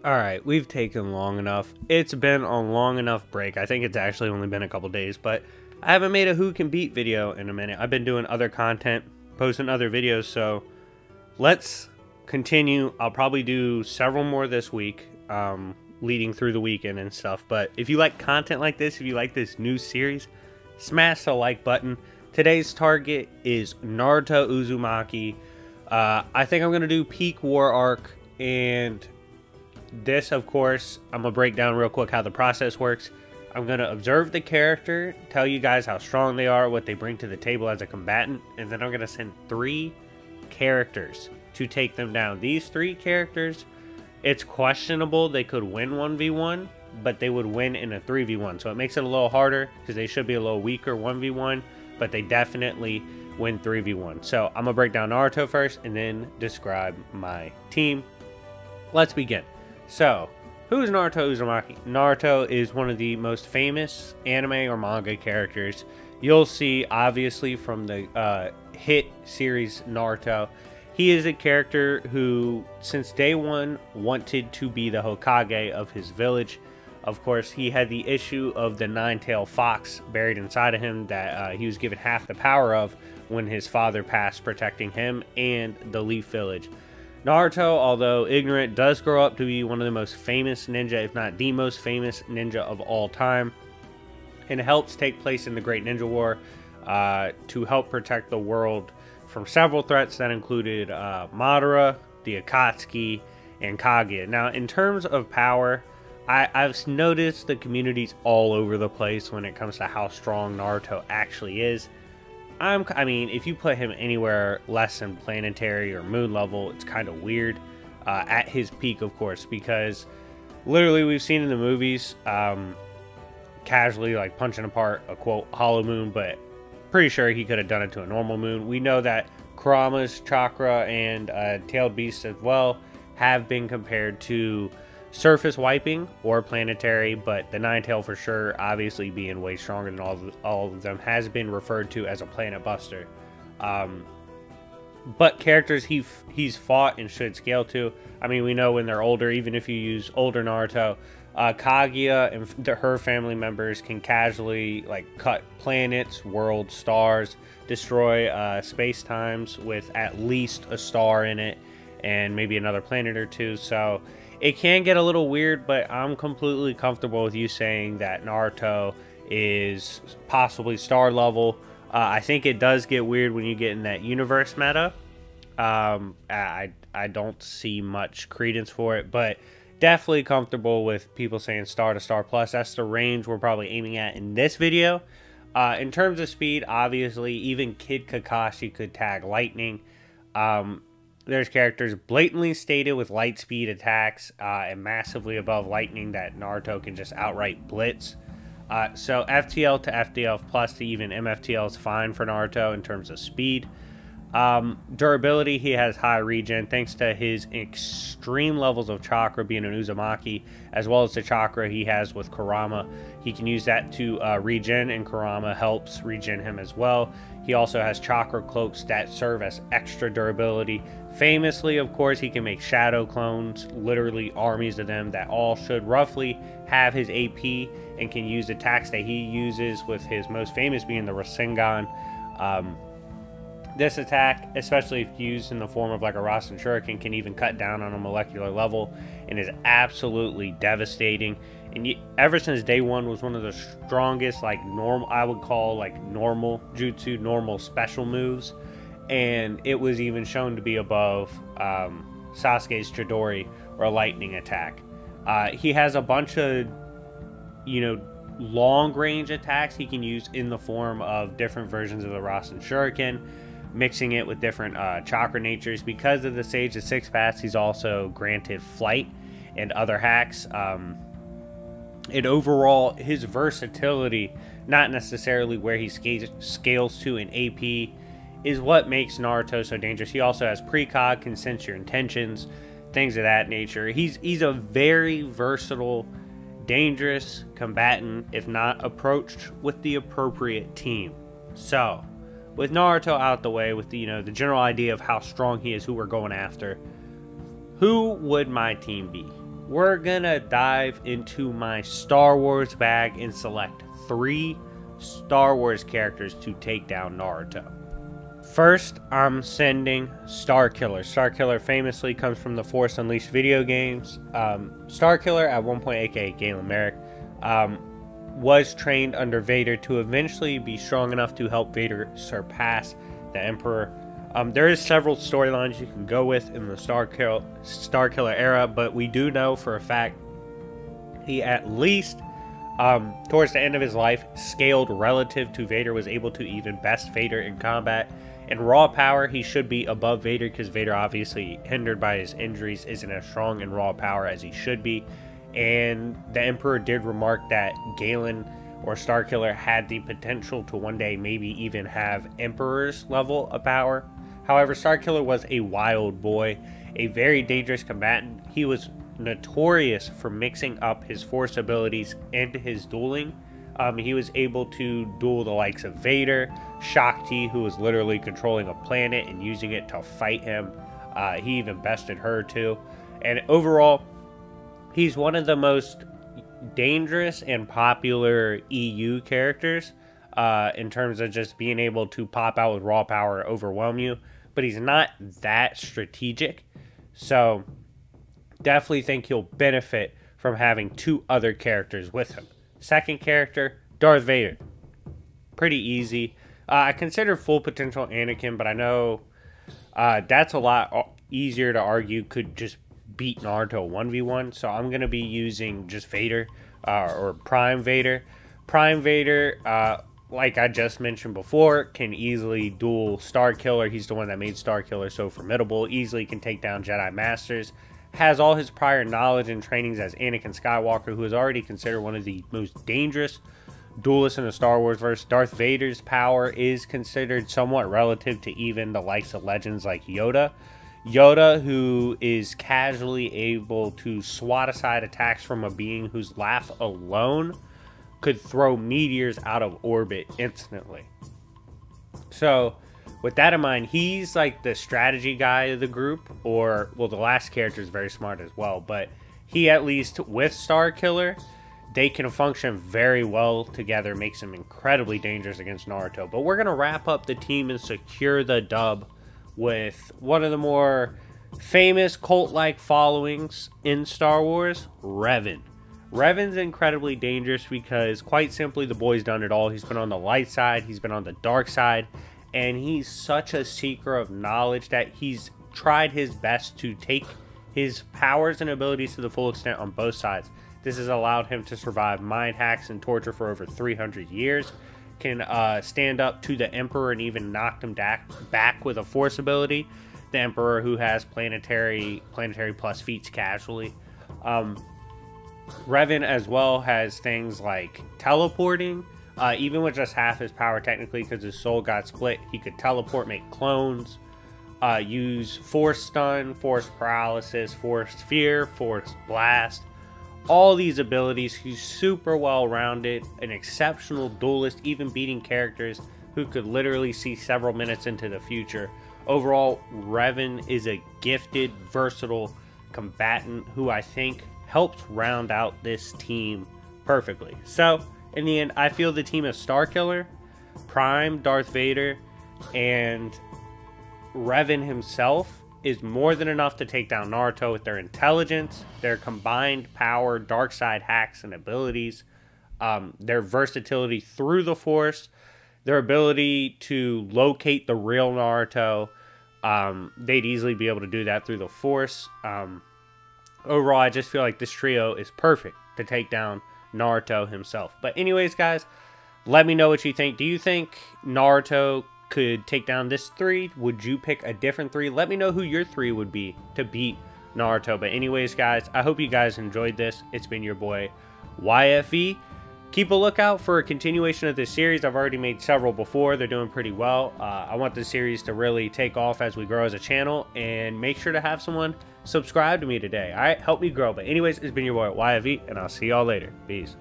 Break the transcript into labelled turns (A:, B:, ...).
A: Alright, we've taken long enough. It's been a long enough break. I think it's actually only been a couple days, but I haven't made a Who Can Beat video in a minute. I've been doing other content, posting other videos, so let's continue. I'll probably do several more this week, leading through the weekend and stuff. But if you like content like this, if you like this new series, smash the like button. Today's target is Naruto Uzumaki. I think I'm going to do Peak War Arc, and this, of course, I'm going to break down real quick how the process works. I'm going to observe the character, tell you guys how strong they are, what they bring to the table as a combatant, and then I'm going to send 3 characters to take them down. These 3 characters, it's questionable they could win 1v1, but they would win in a 3v1. So it makes it a little harder because they should be a little weaker 1v1, but they definitely win 3v1. So I'm going to break down Naruto first and then describe my team. Let's begin. So, who is Naruto Uzumaki? Naruto is one of the most famous anime or manga characters. You'll see, obviously, from the hit series Naruto. He is a character who, since day one, wanted to be the Hokage of his village. Of course, he had the issue of the nine-tailed fox buried inside of him that he was given half the power of when his father passed, protecting him and the Leaf Village. Naruto, although ignorant, does grow up to be one of the most famous ninja, if not the most famous ninja of all time, and helps take place in the Great Ninja War to help protect the world from several threats that included Madara, the Akatsuki, and Kaguya. Now, in terms of power, I've noticed the communities all over the place when it comes to how strong Naruto actually is. I mean, if you put him anywhere less than planetary or moon level, it's kind of weird. At his peak, of course, because literally we've seen in the movies casually like punching apart a quote hollow moon, but pretty sure he could have done it to a normal moon. We know that Kurama's chakra and tailed beasts as well have been compared to surface wiping or planetary, but the Nine-Tail for sure, obviously being way stronger than all of them, has been referred to as a planet buster. But characters he's fought and should scale to, I mean, we know when they're older, even if you use older Naruto, Kaguya and her family members can casually like cut planets, worlds, stars, destroy space-times with at least a star in it and maybe another planet or two. So it can get a little weird, but I'm completely comfortable with you saying that Naruto is possibly star level. I think it does get weird when you get in that universe meta. I don't see much credence for it, but definitely comfortable with people saying star to star plus. That's the range we're probably aiming at in this video. In terms of speed, obviously, even Kid Kakashi could tag lightning. There's characters blatantly stated with light speed attacks and massively above lightning that Naruto can just outright blitz. So FTL to FTL plus to even MFTL is fine for Naruto in terms of speed. Durability, he has high regen thanks to his extreme levels of chakra being an Uzumaki, as well as the chakra he has with Kurama. He can use that to regen, and Kurama helps regen him as well. He also has chakra cloaks that serve as extra durability. Famously, of course, he can make shadow clones, literally armies of them that all should roughly have his AP and can use attacks that he uses, with his most famous being the Rasengan. This attack, especially if used in the form of like a Rasen Shuriken, can even cut down on a molecular level and is absolutely devastating. And ever since day one was one of the strongest, like normal, I would call like normal jutsu, normal special moves. And it was even shown to be above Sasuke's Chidori, or lightning attack. He has a bunch of, long range attacks he can use in the form of different versions of the Rasen Shuriken, mixing it with different chakra natures. Because of the Sage of Six Paths, he's also granted flight and other hacks. And overall, his versatility, not necessarily where he scales to in AP, is what makes Naruto so dangerous. He also has precog, can sense your intentions, things of that nature. He's a very versatile, dangerous combatant if not approached with the appropriate team. So, with Naruto out the way, with the general idea of how strong he is, who we're going after, who would my team be? we're gonna dive into my Star Wars bag and select 3 Star Wars characters to take down Naruto. First, I'm sending Starkiller. Starkiller famously comes from the Force Unleashed video games. Starkiller, at one point, aka Galen Marek, was trained under Vader to eventually be strong enough to help Vader surpass the Emperor. There is several storylines you can go with in the Starkiller era, but we do know for a fact he at least, towards the end of his life, scaled relative to Vader, was able to even best Vader in combat. In raw power, he should be above Vader because Vader, obviously hindered by his injuries, isn't as strong in raw power as he should be. And the Emperor did remark that Galen or Starkiller had the potential to one day maybe even have Emperor's level of power. However, Starkiller was a wild boy, a very dangerous combatant. He was notorious for mixing up his Force abilities into his dueling. He was able to duel the likes of Vader, Shakti, who was literally controlling a planet and using it to fight him. He even bested her too. And overall, he's one of the most dangerous and popular EU characters in terms of just being able to pop out with raw power and overwhelm you. But he's not that strategic. So definitely think he'll benefit from having 2 other characters with him. Second character, Darth Vader. Pretty easy. I consider full potential Anakin, but I know that's a lot easier to argue could just beat Naruto 1v1. So I'm going to be using just Vader, or Prime Vader. Prime Vader, like I just mentioned before, can easily duel Starkiller. He's the one that made Starkiller so formidable. Easily can take down Jedi Masters. Has all his prior knowledge and trainings as Anakin Skywalker, who is already considered one of the most dangerous duelists in the Star Wars verse. Darth Vader's power is considered somewhat relative to even the likes of legends like Yoda. Yoda, who is casually able to swat aside attacks from a being whose laugh alone could throw meteors out of orbit instantly. So with that in mind, he's like the strategy guy of the group, or, well, the last character is very smart as well, but he, at least with Starkiller, they can function very well together, makes him incredibly dangerous against Naruto. But we're going to wrap up the team and secure the dub with one of the more famous cult-like followings in Star Wars, Revan. Revan's incredibly dangerous because, quite simply, the boy's done it all. He's been on the light side, he's been on the dark side, and he's such a seeker of knowledge that he's tried his best to take his powers and abilities to the full extent on both sides. This has allowed him to survive mind hacks and torture for over 300 years. Can stand up to the Emperor and even knock him back with a Force ability. The Emperor, who has planetary plus feats casually. Revan as well has things like teleporting. Even with just half his power, technically, because his soul got split, he could teleport, make clones, use Force Stun, Force Paralysis, Force Fear, Force Blast. All these abilities. He's super well-rounded, an exceptional duelist, even beating characters who could literally see several minutes into the future. Overall, Revan is a gifted, versatile combatant who I think helps round out this team perfectly. So, in the end, I feel the team is Starkiller, Prime, Darth Vader, and Revan himself is more than enough to take down Naruto with their intelligence, their combined power, dark side hacks and abilities, their versatility through the Force, their ability to locate the real Naruto. They'd easily be able to do that through the Force. Overall, I just feel like this trio is perfect to take down Naruto himself. But anyways, guys, let me know what you think. Do you think Naruto could take down this 3? Would you pick a different 3? Let me know who your 3 would be to beat Naruto. But anyways, guys, I hope you guys enjoyed this. It's been your boy, YFE. Keep a lookout for a continuation of this series. I've already made several before. They're doing pretty well. I want this series to really take off as we grow as a channel. And make sure to have someone subscribe to me today. All right, help me grow. But anyways, it's been your boy, YFE, and I'll see y'all later. Peace.